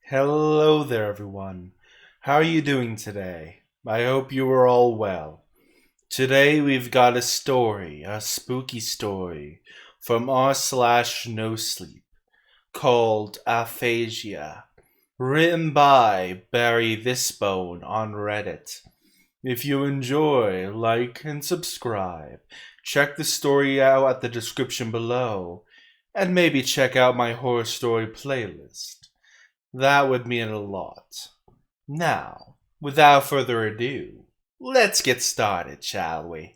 Hello there, everyone. How are you doing today? I hope you are all well. Today we've got a story, a spooky story, from r/no sleep called Aphasia, written by Barry Thisbone on Reddit. If you enjoy, like and subscribe. Check the story out at the description below, and maybe check out my horror story playlist. That would mean a lot. Now, without further ado, let's get started, shall we?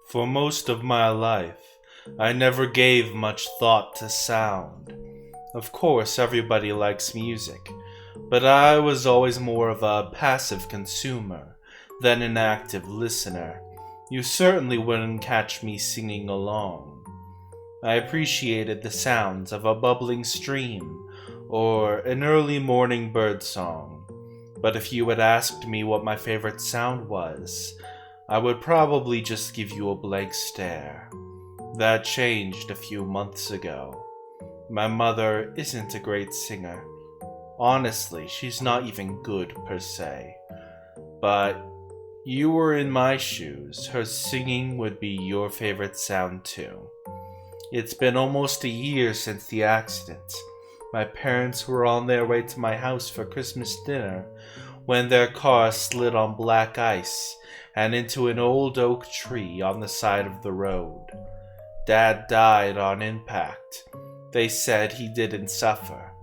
For most of my life, I never gave much thought to sound. Of course, everybody likes music, but I was always more of a passive consumer than an active listener. You certainly wouldn't catch me singing along. I appreciated the sounds of a bubbling stream or an early morning bird song, but if you had asked me what my favorite sound was, I would probably just give you a blank stare. That changed a few months ago. My mother isn't a great singer. Honestly, she's not even good per se. But you were in my shoes, her singing would be your favorite sound too. It's been almost a year since the accident. My parents were on their way to my house for Christmas dinner when their car slid on black ice and into an old oak tree on the side of the road. Dad died on impact. They said he didn't suffer.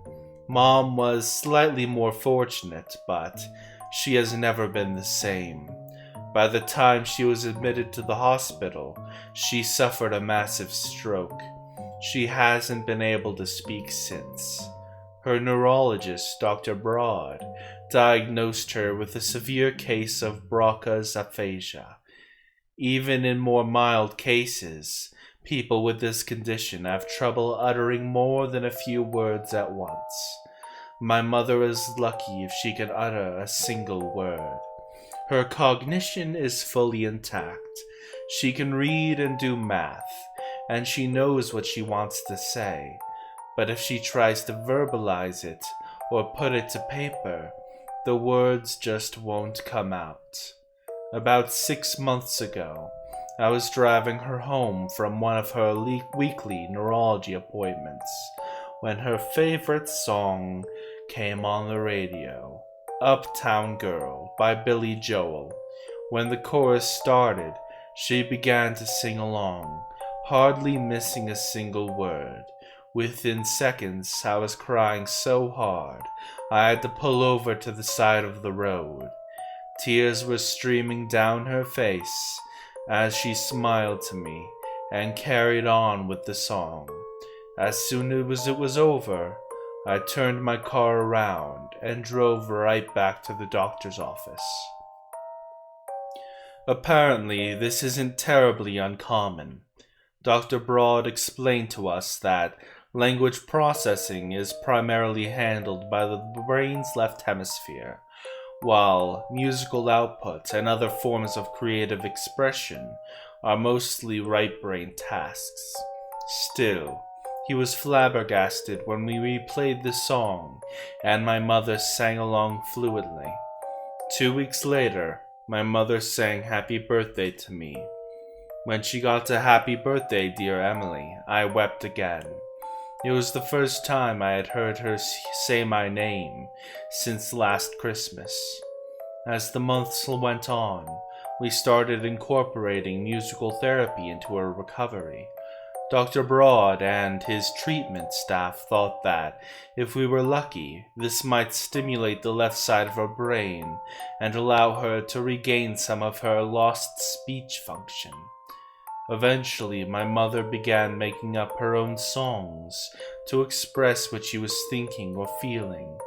Mom was slightly more fortunate, but she has never been the same. By the time she was admitted to the hospital, she suffered a massive stroke. She hasn't been able to speak since. Her neurologist, Dr. Broad, diagnosed her with a severe case of Broca's aphasia. Even in more mild cases, people with this condition have trouble uttering more than a few words at once. My mother is lucky if she can utter a single word. Her cognition is fully intact. She can read and do math, and she knows what she wants to say. But if she tries to verbalize it or put it to paper, the words just won't come out. About 6 months ago, I was driving her home from one of her weekly neurology appointments when her favorite song came on the radio, Uptown Girl by Billy Joel. When the chorus started, she began to sing along, hardly missing a single word. Within seconds, I was crying so hard, I had to pull over to the side of the road. Tears were streaming down her face as she smiled to me and carried on with the song. As soon as it was over, I turned my car around and drove right back to the doctor's office. Apparently, this isn't terribly uncommon. Dr. Broad explained to us that language processing is primarily handled by the brain's left hemisphere, while musical output and other forms of creative expression are mostly right brain tasks. Still, he was flabbergasted when we replayed the song and my mother sang along fluently. 2 weeks later, my mother sang Happy Birthday to me. When she got to Happy Birthday, Dear Emily, I wept again. It was the first time I had heard her say my name since last Christmas. As the months went on, we started incorporating musical therapy into her recovery. Dr. Broad and his treatment staff thought that, if we were lucky, this might stimulate the left side of her brain and allow her to regain some of her lost speech function. Eventually, my mother began making up her own songs to express what she was thinking or feeling.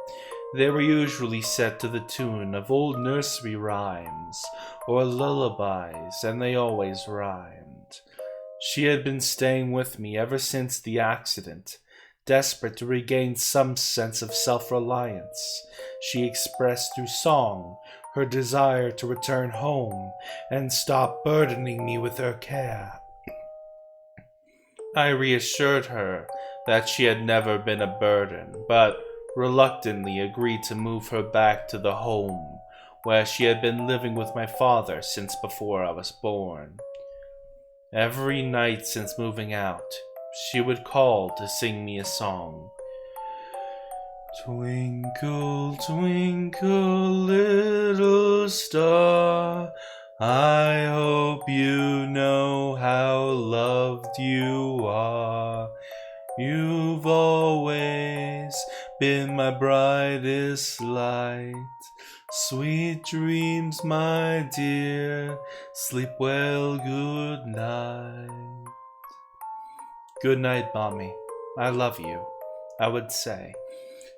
They were usually set to the tune of old nursery rhymes or lullabies, and they always rhymed. She had been staying with me ever since the accident, desperate to regain some sense of self-reliance. She expressed through song her desire to return home and stop burdening me with her care. I reassured her that she had never been a burden, but reluctantly agreed to move her back to the home where she had been living with my father since before I was born. Every night since moving out, she would call to sing me a song. Twinkle, twinkle, little star, I hope you know how loved you are. You've always been my brightest light. Sweet dreams, my dear, sleep well, good night. Good night, Mommy. I love you, I would say.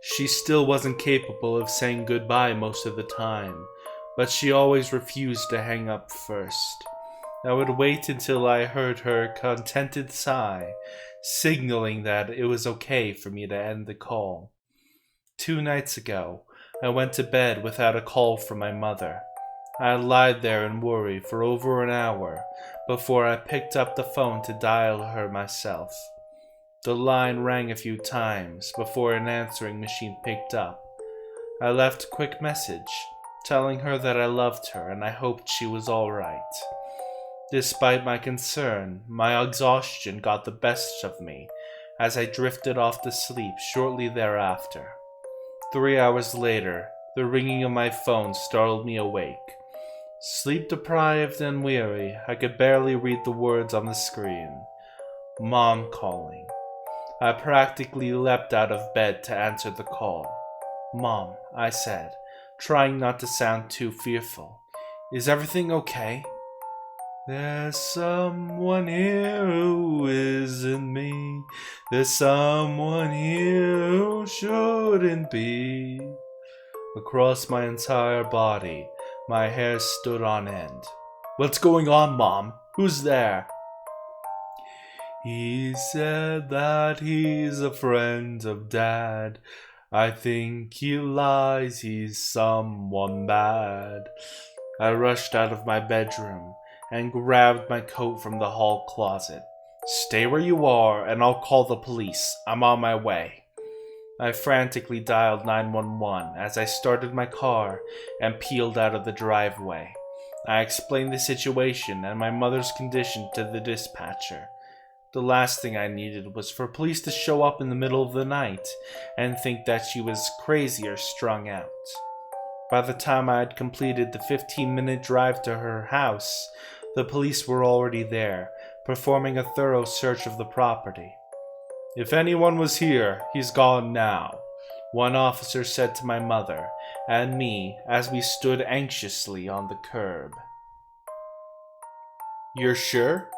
She still wasn't capable of saying goodbye most of the time, but she always refused to hang up first. I would wait until I heard her contented sigh, signaling that it was okay for me to end the call. 2 nights ago, I went to bed without a call from my mother. I lied there in worry for over an hour before I picked up the phone to dial her myself. The line rang a few times before an answering machine picked up. I left a quick message, telling her that I loved her and I hoped she was all right. Despite my concern, my exhaustion got the best of me as I drifted off to sleep shortly thereafter. 3 hours later, the ringing of my phone startled me awake. Sleep-deprived and weary, I could barely read the words on the screen. Mom calling. I practically leapt out of bed to answer the call. Mom, I said, trying not to sound too fearful. Is everything okay? There's someone here who isn't me. There's someone here who shouldn't be. Across my entire body, my hair stood on end. What's going on, Mom? Who's there? He said that he's a friend of Dad. I think he lies, he's someone bad. I rushed out of my bedroom and grabbed my coat from the hall closet. Stay where you are and I'll call the police. I'm on my way. I frantically dialed 911 as I started my car and peeled out of the driveway. I explained the situation and my mother's condition to the dispatcher. The last thing I needed was for police to show up in the middle of the night and think that she was crazy or strung out. By the time I had completed the 15-minute drive to her house, the police were already there, performing a thorough search of the property. If anyone was here, he's gone now, one officer said to my mother and me as we stood anxiously on the curb. You're sure?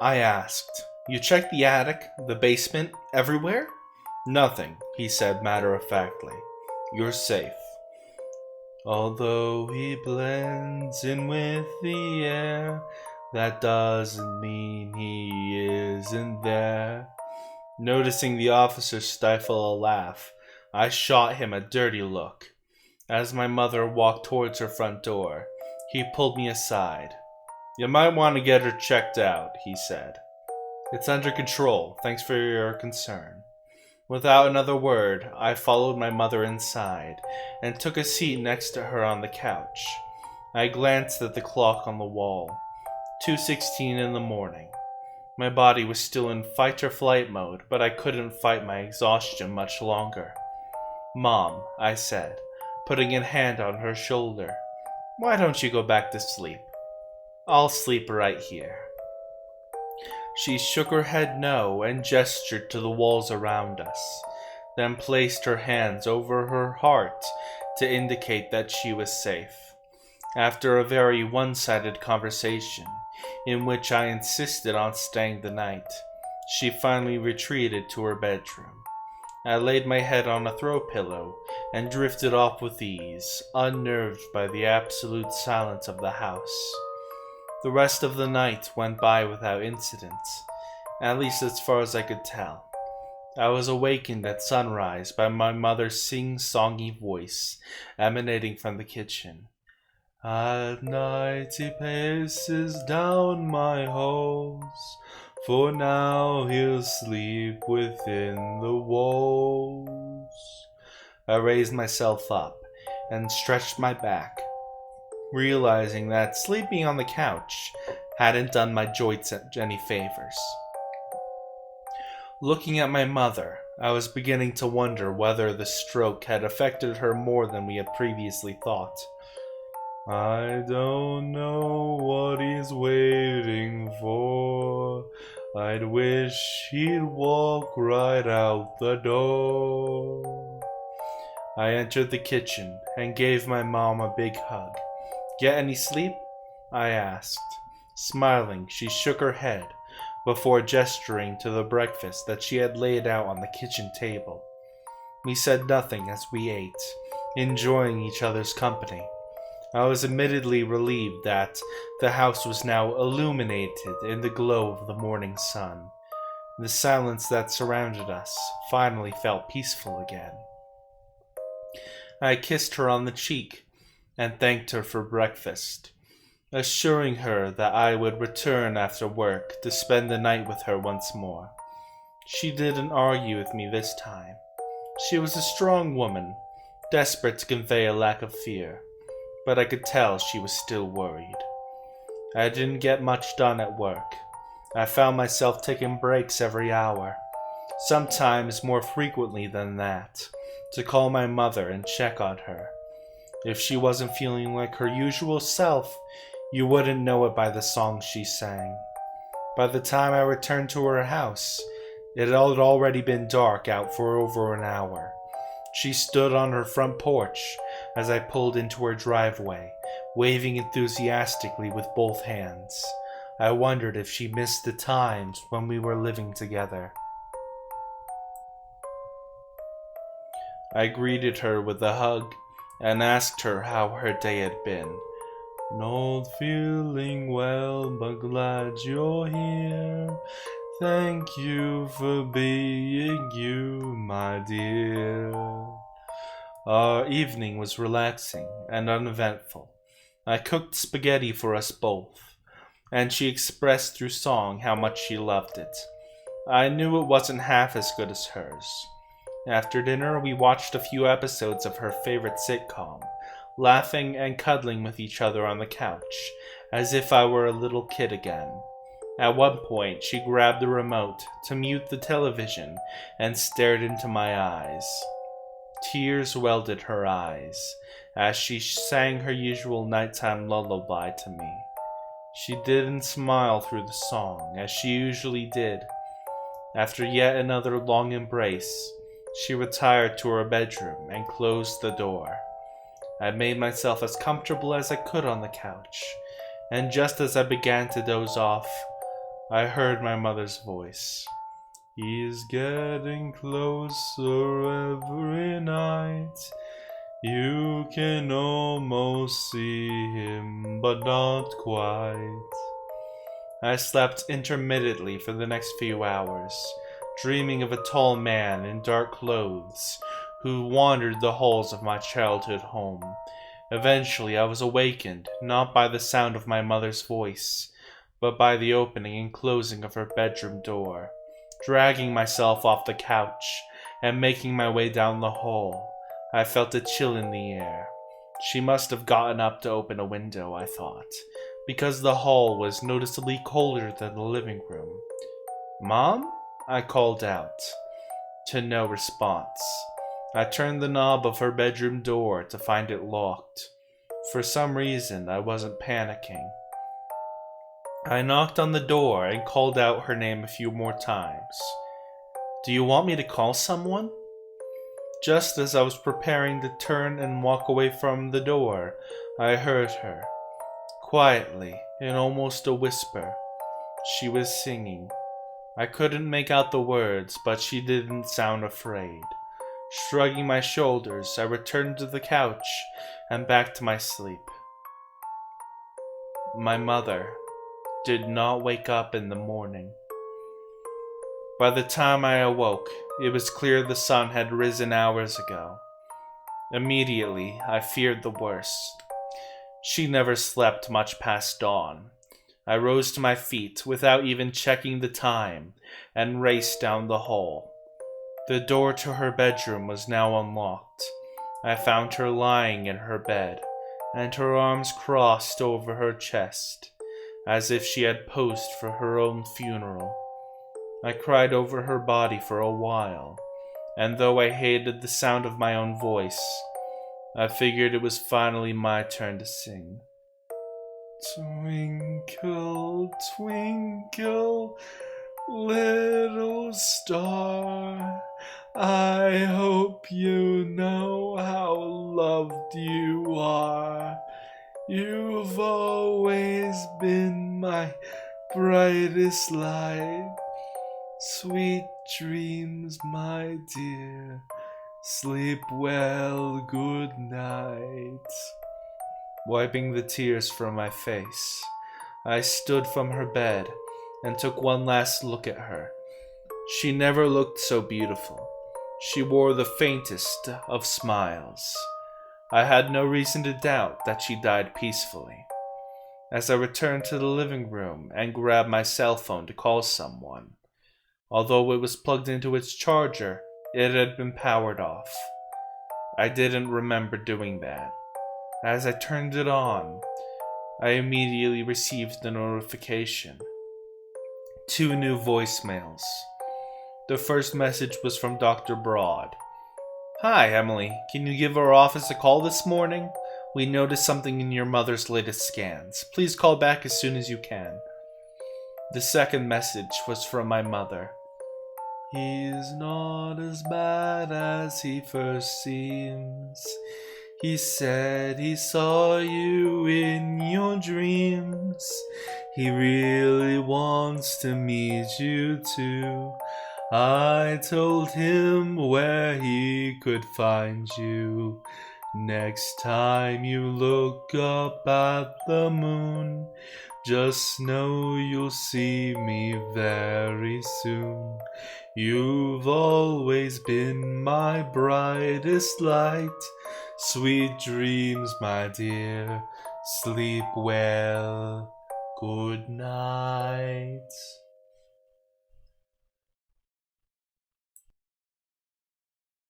I asked. You checked the attic, the basement, everywhere? Nothing, he said matter-of-factly. You're safe. Although he blends in with the air, that doesn't mean he isn't there. Noticing the officer stifle a laugh, I shot him a dirty look. As my mother walked towards her front door, he pulled me aside. You might want to get her checked out, he said. It's under control, thanks for your concern. Without another word, I followed my mother inside and took a seat next to her on the couch. I glanced at the clock on the wall. 2:16 in the morning. My body was still in fight-or-flight mode, but I couldn't fight my exhaustion much longer. Mom, I said, putting a hand on her shoulder, why don't you go back to sleep? I'll sleep right here. She shook her head no and gestured to the walls around us, then placed her hands over her heart to indicate that she was safe. After a very one-sided conversation, in which I insisted on staying the night, she finally retreated to her bedroom. I laid my head on a throw pillow and drifted off with ease, unnerved by the absolute silence of the house. The rest of the night went by without incident, at least as far as I could tell. I was awakened at sunrise by my mother's sing-songy voice emanating from the kitchen. At night he paces down my halls, for now he'll sleep within the walls. I raised myself up and stretched my back, realizing that sleeping on the couch hadn't done my joints any favors. Looking at my mother, I was beginning to wonder whether the stroke had affected her more than we had previously thought. I don't know what he's waiting for. I'd wish he'd walk right out the door. I entered the kitchen and gave my mom a big hug. Get any sleep? I asked. Smiling, she shook her head before gesturing to the breakfast that she had laid out on the kitchen table. We said nothing as we ate, enjoying each other's company. I was admittedly relieved that the house was now illuminated in the glow of the morning sun. The silence that surrounded us finally felt peaceful again. I kissed her on the cheek and thanked her for breakfast, assuring her that I would return after work to spend the night with her once more. She didn't argue with me this time. She was a strong woman, desperate to convey a lack of fear, but I could tell she was still worried. I didn't get much done at work. I found myself taking breaks every hour, sometimes more frequently than that, to call my mother and check on her. If she wasn't feeling like her usual self, you wouldn't know it by the songs she sang. By the time I returned to her house, it had already been dark out for over an hour. She stood on her front porch as I pulled into her driveway, waving enthusiastically with both hands. I wondered if she missed the times when we were living together. I greeted her with a hug and asked her how her day had been. Not feeling well, but glad you're here. Thank you for being you, my dear. Our evening was relaxing and uneventful. I cooked spaghetti for us both, and she expressed through song how much she loved it. I knew it wasn't half as good as hers. After dinner, we watched a few episodes of her favorite sitcom, laughing and cuddling with each other on the couch, as if I were a little kid again. At one point, she grabbed the remote to mute the television and stared into my eyes. Tears welled in her eyes as she sang her usual nighttime lullaby to me. She didn't smile through the song, as she usually did. After yet another long embrace, she retired to her bedroom and closed the door. I made myself as comfortable as I could on the couch, and just as I began to doze off, I heard my mother's voice. He's getting closer every night. You can almost see him, but not quite. I slept intermittently for the next few hours, dreaming of a tall man in dark clothes who wandered the halls of my childhood home. Eventually I was awakened, not by the sound of my mother's voice, but by the opening and closing of her bedroom door. Dragging myself off the couch and making my way down the hall, I felt a chill in the air. She must have gotten up to open a window, I thought, because the hall was noticeably colder than the living room. "Mom?" I called out. To no response. I turned the knob of her bedroom door to find it locked. For some reason, I wasn't panicking. I knocked on the door and called out her name a few more times. "Do you want me to call someone?" Just as I was preparing to turn and walk away from the door, I heard her. Quietly, in almost a whisper, she was singing. I couldn't make out the words, but she didn't sound afraid. Shrugging my shoulders, I returned to the couch and back to my sleep. My mother did not wake up in the morning. By the time I awoke, it was clear the sun had risen hours ago. Immediately, I feared the worst. She never slept much past dawn. I rose to my feet without even checking the time and raced down the hall. The door to her bedroom was now unlocked. I found her lying in her bed, and her arms crossed over her chest, as if she had posed for her own funeral. I cried over her body for a while, and though I hated the sound of my own voice, I figured it was finally my turn to sing. Twinkle, twinkle, little star, I hope you know how loved you are. You've always been my brightest light. Sweet dreams, my dear. Sleep well, good night. Wiping the tears from my face, I stood from her bed and took one last look at her. She never looked so beautiful. She wore the faintest of smiles. I had no reason to doubt that she died peacefully. As I returned to the living room and grabbed my cell phone to call someone, although it was plugged into its charger, it had been powered off. I didn't remember doing that. As I turned it on, I immediately received a notification. 2 new voicemails. The first message was from Dr. Broad. Hi, Emily. Can you give our office a call this morning? We noticed something in your mother's latest scans. Please call back as soon as you can. The second message was from my mother. He's not as bad as he first seems. He said he saw you in your dreams. He really wants to meet you too. I told him where he could find you. Next time you look up at the moon, just know you'll see me very soon. You've always been my brightest light. Sweet dreams, my dear. Sleep well. Good night.